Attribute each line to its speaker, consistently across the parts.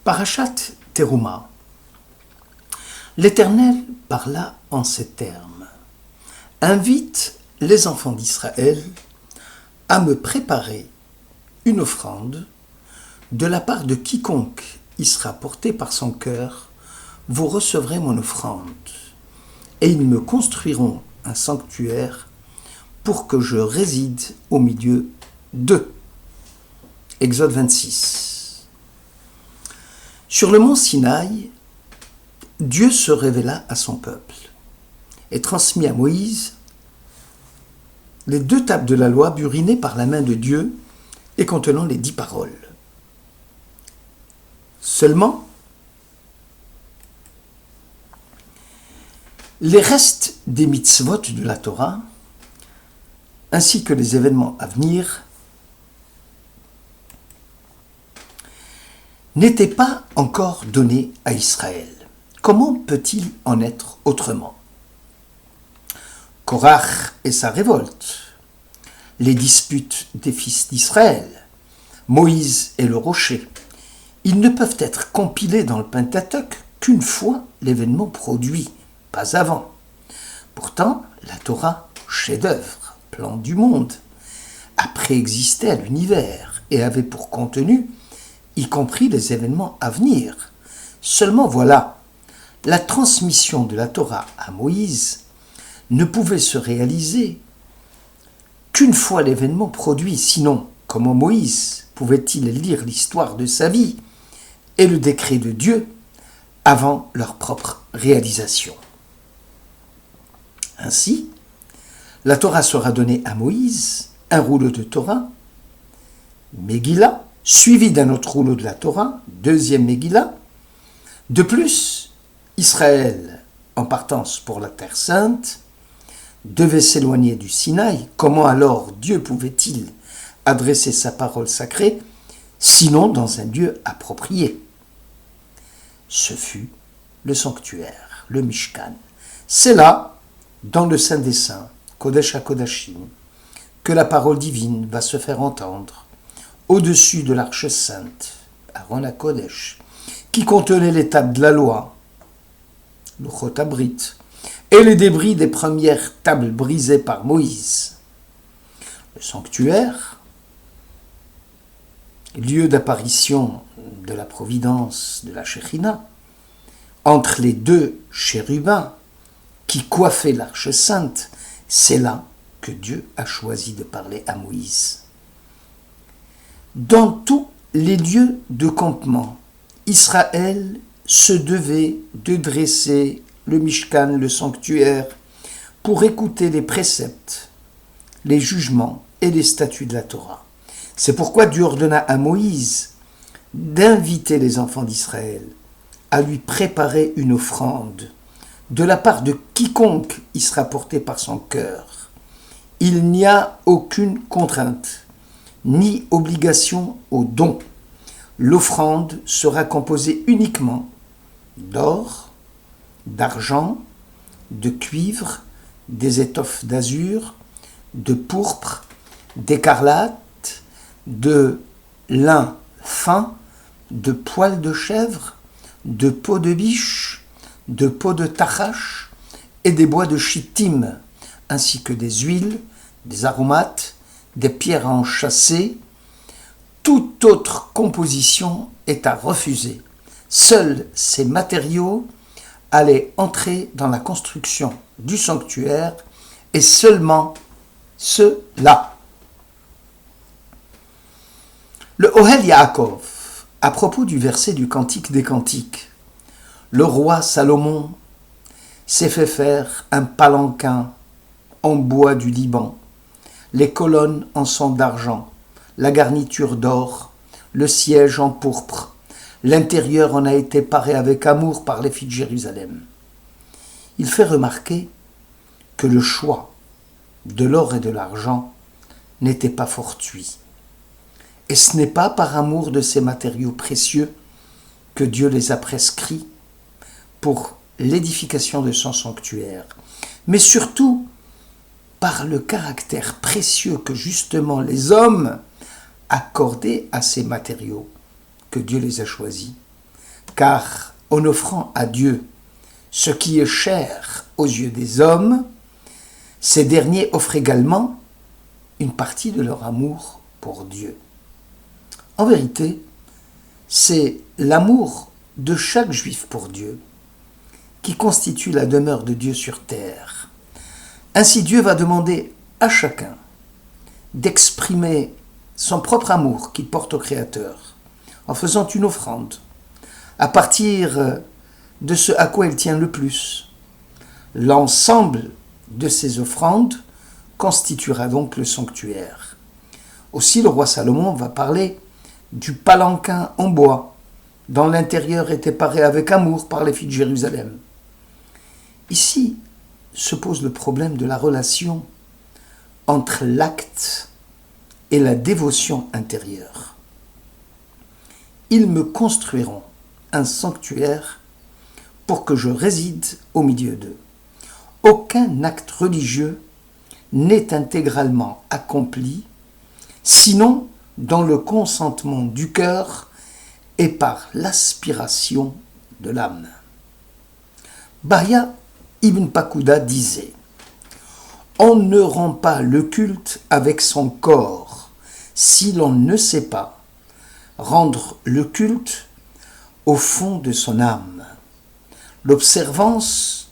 Speaker 1: Parashat Teruma. L'Éternel parla en ces termes. Invite les enfants d'Israël à me préparer une offrande de la part de quiconque y sera porté par son cœur. Vous recevrez mon offrande, et ils me construiront un sanctuaire pour que je réside au milieu d'eux. Exode 26. Sur le mont Sinaï, Dieu se révéla à son peuple et transmit à Moïse les 2 tables de la loi burinées par la main de Dieu et contenant les 10 paroles. Seulement, les restes des mitzvot de la Torah, ainsi que les événements à venir, n'étaient pas encore donnés à Israël. Comment peut-il en être autrement? Korach et sa révolte, les disputes des fils d'Israël, Moïse et le rocher, ils ne peuvent être compilés dans le Pentateuque qu'une fois l'événement produit, pas avant. Pourtant, la Torah, chef-d'œuvre, plan du monde, a préexisté à l'univers et avait pour contenu, y compris les événements à venir. Seulement voilà, la transmission de la Torah à Moïse ne pouvait se réaliser qu'une fois l'événement produit. Sinon, comment Moïse pouvait-il lire l'histoire de sa vie et le décret de Dieu avant leur propre réalisation? Ainsi, la Torah sera donnée à Moïse, un rouleau de Torah, Megillah, suivi d'un autre rouleau de la Torah, 2e Megillah. De plus, Israël, en partance pour la Terre Sainte, devait s'éloigner du Sinaï. Comment alors Dieu pouvait-il adresser sa parole sacrée, sinon dans un lieu approprié? Ce fut le sanctuaire, le Mishkan. C'est là, dans le Saint des Saints, Kodesh HaKodashim, que la parole divine va se faire entendre, au-dessus de l'arche sainte, Aaron HaKodesh, qui contenait les tables de la loi, le Chot Abrit, et les débris des premières tables brisées par Moïse. Le sanctuaire, lieu d'apparition de la providence de la Shekhinah, entre les 2 chérubins qui coiffaient l'arche sainte, c'est là que Dieu a choisi de parler à Moïse. Dans tous les lieux de campement, Israël se devait de dresser le Mishkan, le sanctuaire, pour écouter les préceptes, les jugements et les statuts de la Torah. C'est pourquoi Dieu ordonna à Moïse d'inviter les enfants d'Israël à lui préparer une offrande de la part de quiconque y sera porté par son cœur. Il n'y a aucune contrainte, ni obligation au don. L'offrande sera composée uniquement d'or, d'argent, de cuivre, des étoffes d'azur, de pourpre, d'écarlate, de lin fin, de poils de chèvre, de peau de biche, de peau de tachash et des bois de chittim, ainsi que des huiles, des aromates, des pierres à enchâsser. Toute autre composition est à refuser. Seuls ces matériaux allaient entrer dans la construction du sanctuaire, et seulement ceux-là. Le Ohel Yaakov, à propos du verset du Cantique des Cantiques, le roi Salomon s'est fait faire un palanquin en bois du Liban. Les colonnes en sont d'argent, la garniture d'or, le siège en pourpre. L'intérieur en a été paré avec amour par les filles de Jérusalem. Il fait remarquer que le choix de l'or et de l'argent n'était pas fortuit. Et ce n'est pas par amour de ces matériaux précieux que Dieu les a prescrits pour l'édification de son sanctuaire, mais surtout par le caractère précieux que justement les hommes accordaient à ces matériaux, que Dieu les a choisis. Car en offrant à Dieu ce qui est cher aux yeux des hommes, ces derniers offrent également une partie de leur amour pour Dieu. En vérité, c'est l'amour de chaque juif pour Dieu qui constitue la demeure de Dieu sur terre. Ainsi, Dieu va demander à chacun d'exprimer son propre amour qu'il porte au Créateur en faisant une offrande à partir de ce à quoi il tient le plus. L'ensemble de ces offrandes constituera donc le sanctuaire. Aussi, le roi Salomon va parler du palanquin en bois, dont l'intérieur était paré avec amour par les filles de Jérusalem. Ici se pose le problème de la relation entre l'acte et la dévotion intérieure. Ils me construiront un sanctuaire pour que je réside au milieu d'eux. Aucun acte religieux n'est intégralement accompli, sinon dans le consentement du cœur et par l'aspiration de l'âme. Bahya ibn Pakuda disait « On ne rend pas le culte avec son corps si l'on ne sait pas rendre le culte au fond de son âme. L'observance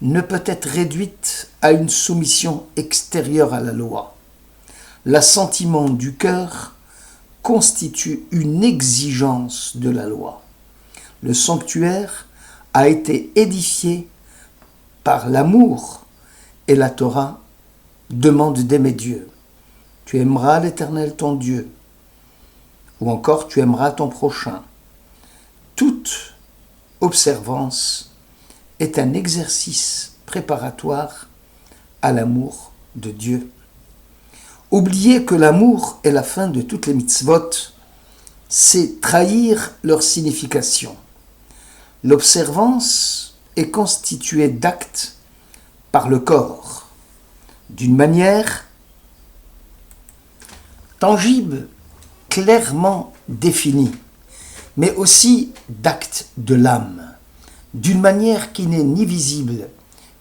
Speaker 1: ne peut être réduite à une soumission extérieure à la loi. L'assentiment du cœur constitue une exigence de la loi. Le sanctuaire a été édifié par l'amour et la Torah demande d'aimer Dieu. Tu aimeras l'Éternel ton Dieu, ou encore tu aimeras ton prochain. Toute observance est un exercice préparatoire à l'amour de Dieu. Oublier que l'amour est la fin de toutes les mitzvot, c'est trahir leur signification. L'observance est constituée d'actes par le corps, d'une manière tangible, clairement définie, mais aussi d'actes de l'âme, d'une manière qui n'est ni visible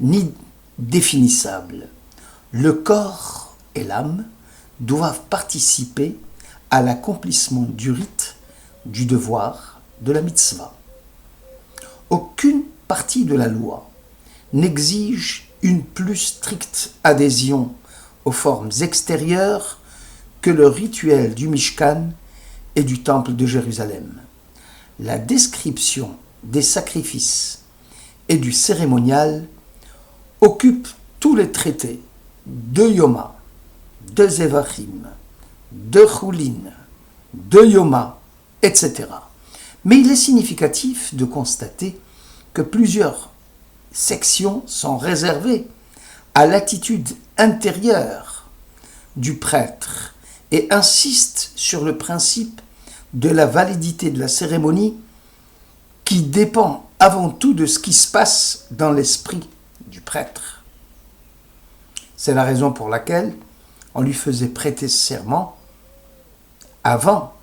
Speaker 1: ni définissable. Le corps et l'âme doivent participer à l'accomplissement du rite, du devoir, de la mitzvah. Aucune partie de la loi n'exige une plus stricte adhésion aux formes extérieures que le rituel du Mishkan et du Temple de Jérusalem. La description des sacrifices et du cérémonial occupe tous les traités de Yoma, de Zevachim, de Choulin, de Yoma, etc. Mais il est significatif de constater que plusieurs sections sont réservées à l'attitude intérieure du prêtre et insistent sur le principe de la validité de la cérémonie qui dépend avant tout de ce qui se passe dans l'esprit du prêtre. C'est la raison pour laquelle on lui faisait prêter serment avant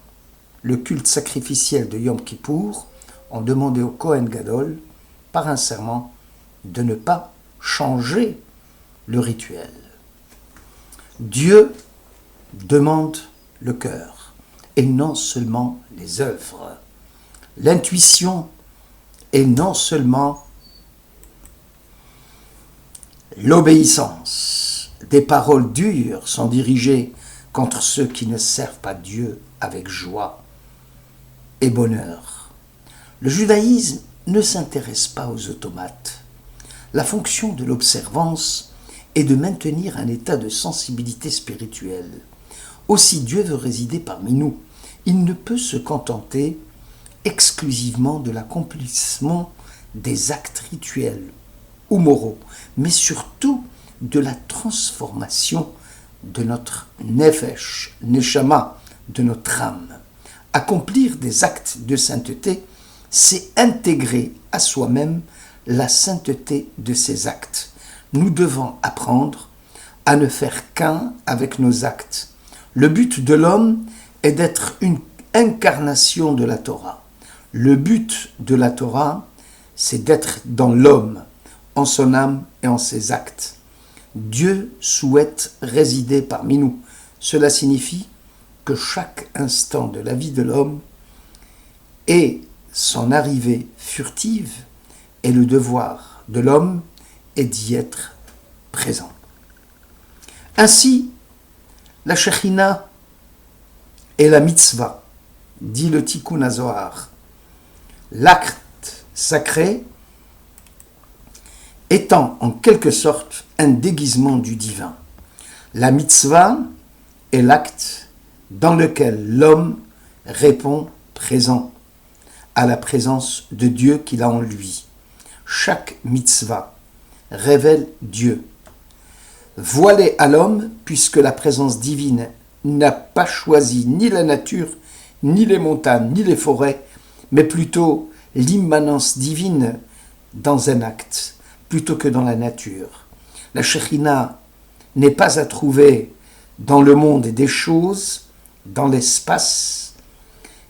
Speaker 1: le culte sacrificiel de Yom Kippour. On demandait au Kohen Gadol, par un serment, de ne pas changer le rituel. Dieu demande le cœur et non seulement les œuvres. L'intuition et non seulement l'obéissance. Des paroles dures sont dirigées contre ceux qui ne servent pas Dieu avec joie et bonheur. Le judaïsme ne s'intéresse pas aux automates. La fonction de l'observance est de maintenir un état de sensibilité spirituelle. Aussi Dieu veut résider parmi nous. Il ne peut se contenter exclusivement de l'accomplissement des actes rituels ou moraux, mais surtout de la transformation de notre nefesh, neshama, de notre âme. Accomplir des actes de sainteté, c'est intégrer à soi-même la sainteté de ces actes. Nous devons apprendre à ne faire qu'un avec nos actes. Le but de l'homme est d'être une incarnation de la Torah. Le but de la Torah, c'est d'être dans l'homme, en son âme et en ses actes. Dieu souhaite résider parmi nous. Cela signifie que chaque instant de la vie de l'homme et son arrivée furtive et le devoir de l'homme est d'y être présent. Ainsi, la Shekhinah et la mitzvah, dit le Tikkun HaZohar, l'acte sacré étant en quelque sorte un déguisement du divin. La mitzvah est l'acte dans lequel l'homme répond présent à la présence de Dieu qu'il a en lui. Chaque mitzvah révèle Dieu. Voilée à l'homme, puisque la présence divine n'a pas choisi ni la nature, ni les montagnes, ni les forêts, mais plutôt l'immanence divine dans un acte, plutôt que dans la nature. La Shekhinah n'est pas à trouver dans le monde des choses, dans l'espace,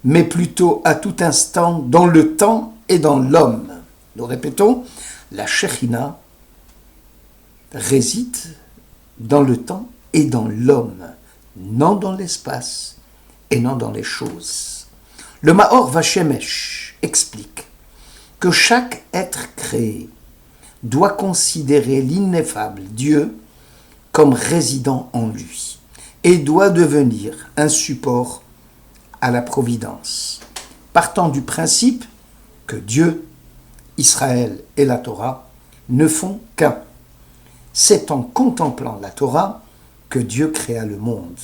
Speaker 1: mais plutôt à tout instant dans le temps et dans l'homme. Nous répétons, la Shekhinah réside dans le temps et dans l'homme, non dans l'espace et non dans les choses. Le Maor Vashemesh explique que chaque être créé doit considérer l'ineffable Dieu comme résidant en lui et doit devenir un support à la providence, partant du principe que Dieu, Israël et la Torah ne font qu'un. C'est en contemplant la Torah que Dieu créa le monde.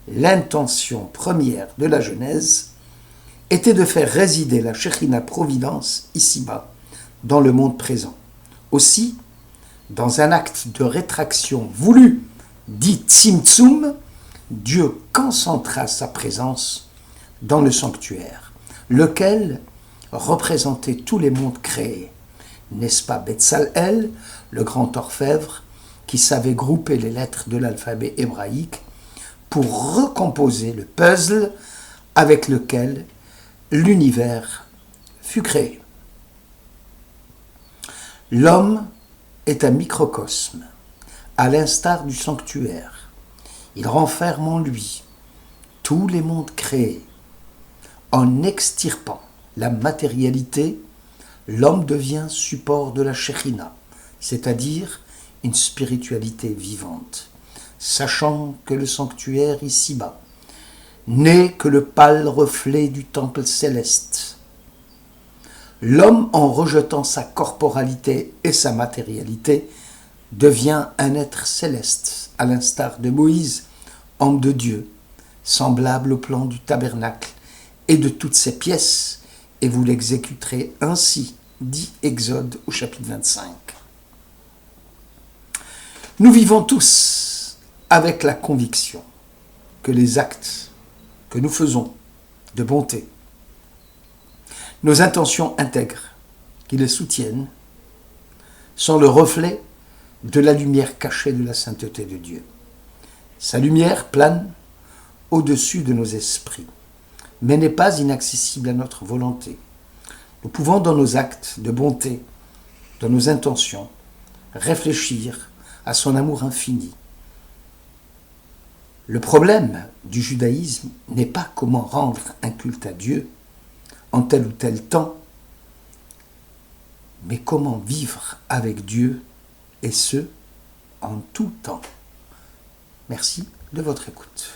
Speaker 1: L'intention première de la Genèse était de faire résider la Shekhinah Providence ici-bas, dans le monde présent. Aussi, dans un acte de rétraction voulu, dit Tzimtzum, Dieu concentra sa présence dans le sanctuaire, lequel représentait tous les mondes créés. N'est-ce pas Betzalel, le grand orfèvre, qui savait grouper les lettres de l'alphabet hébraïque pour recomposer le puzzle avec lequel l'univers fut créé. L'homme est un microcosme, à l'instar du sanctuaire. Il renferme en lui tous les mondes créés. En extirpant la matérialité, l'homme devient support de la Shekhinah, c'est-à-dire une spiritualité vivante, sachant que le sanctuaire ici-bas n'est que le pâle reflet du temple céleste. L'homme, en rejetant sa corporalité et sa matérialité, devient un être céleste, à l'instar de Moïse, homme de Dieu, semblable au plan du tabernacle et de toutes ses pièces, et vous l'exécuterez ainsi, dit Exode au chapitre 25. Nous vivons tous avec la conviction que les actes que nous faisons de bonté, nos intentions intègres qui les soutiennent, sont le reflet de la lumière cachée de la sainteté de Dieu. Sa lumière plane au-dessus de nos esprits, mais n'est pas inaccessible à notre volonté. Nous pouvons, dans nos actes de bonté, dans nos intentions, réfléchir à son amour infini. Le problème du judaïsme n'est pas comment rendre un culte à Dieu en tel ou tel temps, mais comment vivre avec Dieu, et ce, en tout temps. Merci de votre écoute.